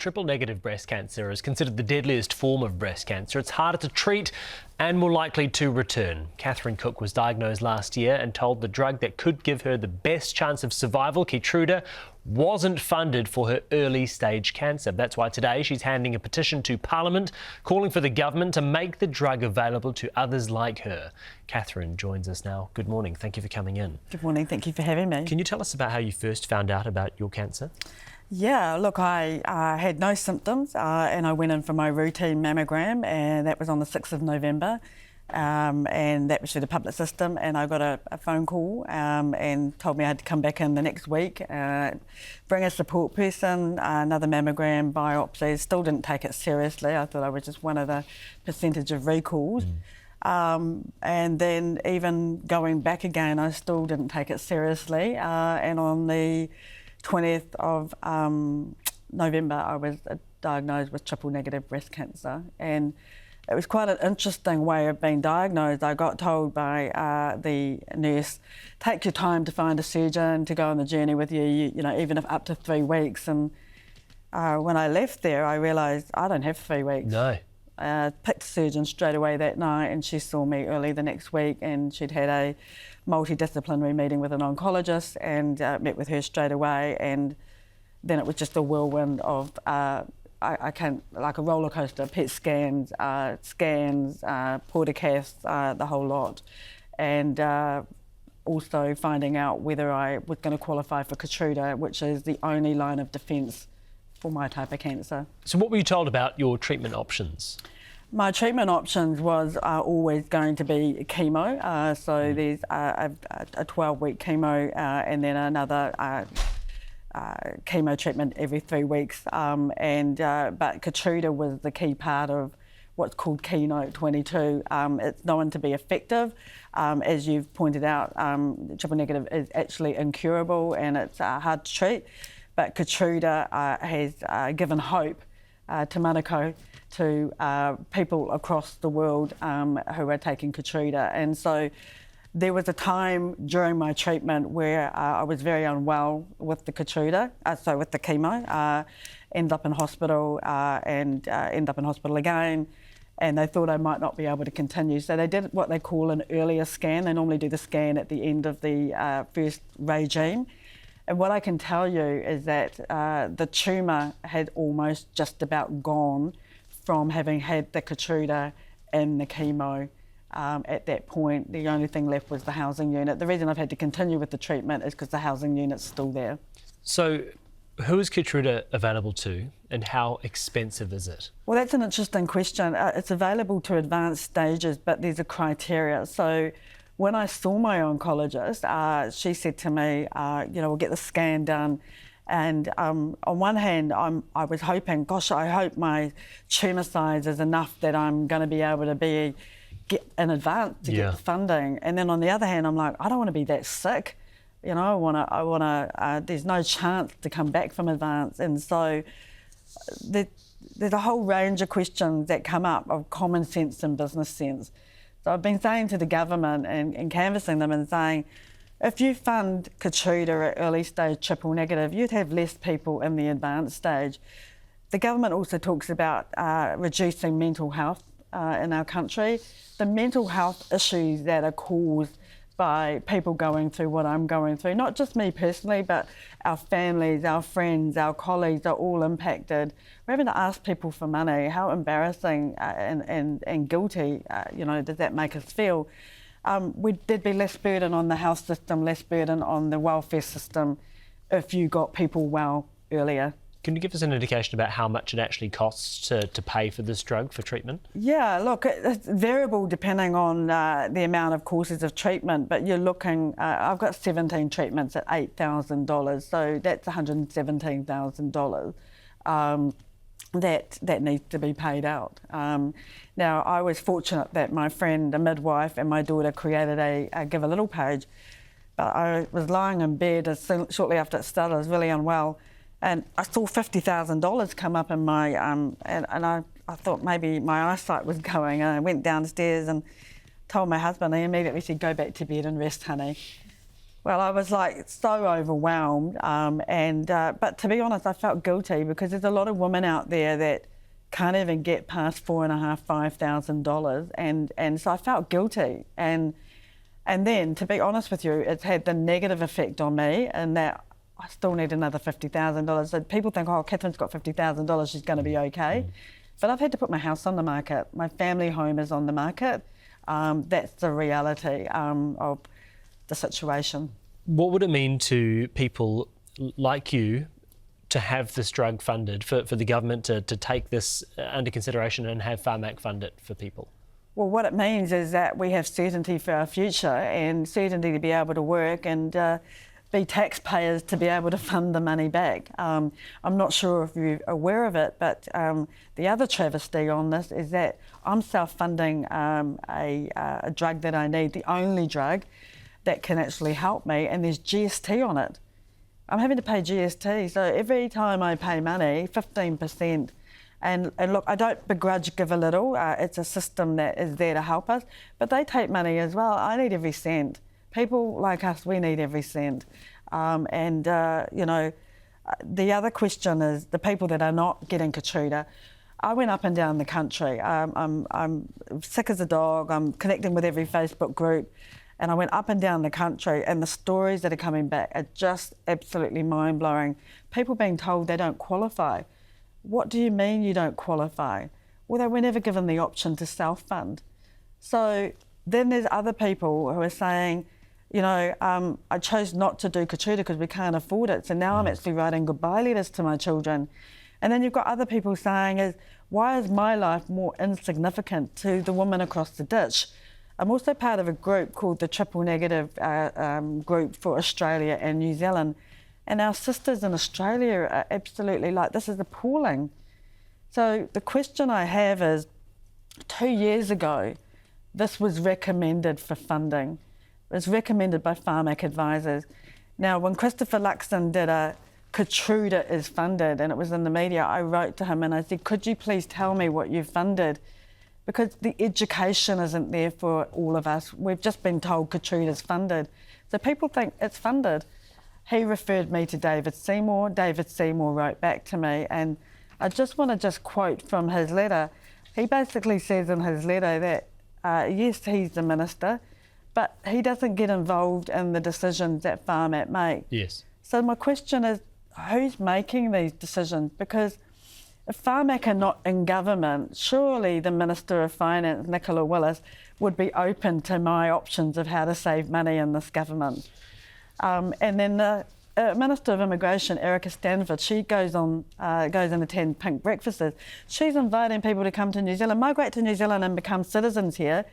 Triple negative breast cancer is considered the deadliest form of breast cancer. It's harder to treat and more likely to return. Catherine Cooke was diagnosed last year and told the drug that could give her the best chance of survival, Keytruda, wasn't funded for her early stage cancer. That's why today she's handing a petition to Parliament calling for the government to make the drug available to others like her. Catherine joins us now. Good morning. Thank you for coming in. Good morning. Thank you for having me. Can you tell us about how you first found out about your cancer? Yeah, look, I had no symptoms and I went in for my routine mammogram, and that was on the 6th of November. And that was through the public system, and I got a phone call and told me I had to come back in the next week, bring a support person, another mammogram, biopsy. Still didn't take it seriously. I thought I was just one of the percentage of recalls. And then even going back again, I still didn't take it seriously. And on the 20th of November, I was diagnosed with triple negative breast cancer. And it was quite an interesting way of being diagnosed. I got told by the nurse, take your time to find a surgeon to go on the journey with you, you know, even if up to 3 weeks. And when I left there, I realised I don't have 3 weeks. No. Picked a surgeon straight away that night, and she saw me early the next week, and she'd had a multidisciplinary meeting with an oncologist, and met with her straight away. And then it was just a whirlwind of I can't, like a roller coaster, PET scans, portacaths, the whole lot, and also finding out whether I was going to qualify for Keytruda, which is the only line of defence for my type of cancer. So what were you told about your treatment options? My treatment options was always going to be chemo. So there's a 12-week chemo and then another chemo treatment every 3 weeks. But Keytruda was the key part of what's called Keynote 22. It's known to be effective. As you've pointed out, triple negative is actually incurable and it's hard to treat. But Keytruda has given hope to Manukau, to people across the world who are taking Keytruda. And so there was a time during my treatment where I was very unwell with the Keytruda, with the chemo, ended up in hospital and ended up in hospital again, and they thought I might not be able to continue. So they did what they call an earlier scan. They normally do the scan at the end of the first regime. And what I can tell you is that the tumour had almost just about gone from having had the Keytruda and the chemo. At that point, the only thing left was the housing unit. The reason I've had to continue with the treatment is because the housing unit's still there. So who is Keytruda available to and how expensive is it? Well, that's an interesting question. It's available to advanced stages, but there's a criteria. So when I saw my oncologist, she said to me, we'll get the scan done. And on one hand, I was hoping, gosh, I hope my tumour size is enough that I'm going to be able to get in advance to get the funding. And then on the other hand, I'm like, I don't want to be that sick. You know, there's no chance to come back from advance. And so there's a whole range of questions that come up of common sense and business sense. So I've been saying to the government and canvassing them and saying, if you fund Keytruda at early stage triple negative, you'd have less people in the advanced stage. The government also talks about reducing mental health in our country. The mental health issues that are caused by people going through what I'm going through, not just me personally, but our families, our friends, our colleagues are all impacted. We're having to ask people for money. How embarrassing and guilty, does that make us feel? There'd be less burden on the health system, less burden on the welfare system if you got people well earlier. Can you give us an indication about how much it actually costs to pay for this drug for treatment? Yeah, look, it's variable depending on the amount of courses of treatment, but you're looking, I've got 17 treatments at $8,000, so that's $117,000 that needs to be paid out. Now, I was fortunate that my friend, a midwife, and my daughter created a Give a Little page, but I was lying in bed shortly after it started. I was really unwell. And I saw $50,000 come up in my, and I thought maybe my eyesight was going. And I went downstairs and told my husband, he immediately said, go back to bed and rest, honey. Well, I was like so overwhelmed, but to be honest, I felt guilty because there's a lot of women out there that can't even get past $4,500, and so I felt guilty, and then to be honest with you, it's had the negative effect on me, and that I still need another $50,000. So people think, oh, Catherine's got $50,000, she's going to be okay, but I've had to put my house on the market. My family home is on the market. That's the reality of the situation. What would it mean to people like you to have this drug funded, for the government to take this under consideration and have Pharmac fund it for people? Well, what it means is that we have certainty for our future and certainty to be able to work and be taxpayers to be able to fund the money back. I'm not sure if you're aware of it, but the other travesty on this is that I'm self-funding a drug that I need, the only drug that can actually help me, and there's GST on it. I'm having to pay GST, so every time I pay money, 15%. And look, I don't begrudge give a little. It's a system that is there to help us, but they take money as well. I need every cent. People like us, we need every cent. You know, the other question is the people that are not getting Keytruda. I went up and down the country. I'm sick as a dog. I'm connecting with every Facebook group. And I went up and down the country, and the stories that are coming back are just absolutely mind-blowing. People being told they don't qualify. What do you mean you don't qualify? Well, they were never given the option to self-fund. So then there's other people who are saying, you know, I chose not to do Keytruda because we can't afford it. So now I'm actually writing goodbye letters to my children. And then you've got other people saying, why is my life more insignificant to the woman across the ditch? I'm also part of a group called the Triple Negative Group for Australia and New Zealand. And our sisters in Australia are absolutely like, this is appalling. So the question I have is, 2 years ago, this was recommended for funding. It was recommended by Pharmac advisors. Now, when Christopher Luxon did a Keytruda is funded, and it was in the media, I wrote to him and I said, could you please tell me what you funded? Because the education isn't there for all of us. We've just been told Keytruda's funded. So people think it's funded. He referred me to David Seymour. David Seymour wrote back to me, and I just want to quote from his letter. He basically says in his letter that, yes, he's the minister, but he doesn't get involved in the decisions that Pharmac make. Yes. So my question is, who's making these decisions? Because if Pharmac are not in government, surely the Minister of Finance, Nicola Willis, would be open to my options of how to save money in this government. And then the Minister of Immigration, Erica Stanford, she goes and attend pink breakfasts. She's inviting people to come to New Zealand, migrate to New Zealand and become citizens here.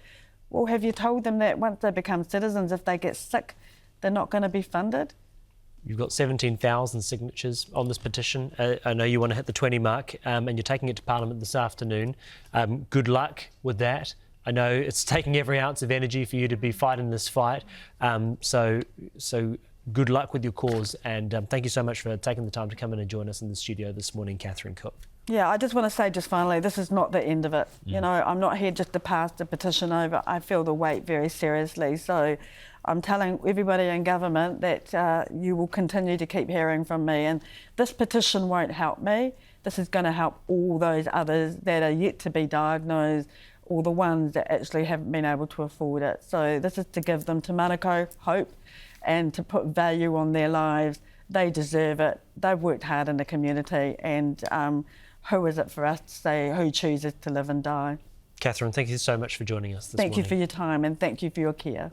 Well, have you told them that once they become citizens, if they get sick, they're not going to be funded? You've got 17,000 signatures on this petition. I know you want to hit the 20 mark, and you're taking it to Parliament this afternoon. Good luck with that. I know it's taking every ounce of energy for you to be fighting this fight. So good luck with your cause, and thank you so much for taking the time to come in and join us in the studio this morning, Catherine Cooke. Yeah, I just want to say just finally, this is not the end of it. You know, I'm not here just to pass the petition over. I feel the weight very seriously. So I'm telling everybody in government that you will continue to keep hearing from me. And this petition won't help me. This is going to help all those others that are yet to be diagnosed, or the ones that actually haven't been able to afford it. So this is to give them te manako, hope, and to put value on their lives. They deserve it. They've worked hard in the community, and who is it for us to say who chooses to live and die? Catherine, thank you so much for joining us this morning. Thank you for your time, and thank you for your care.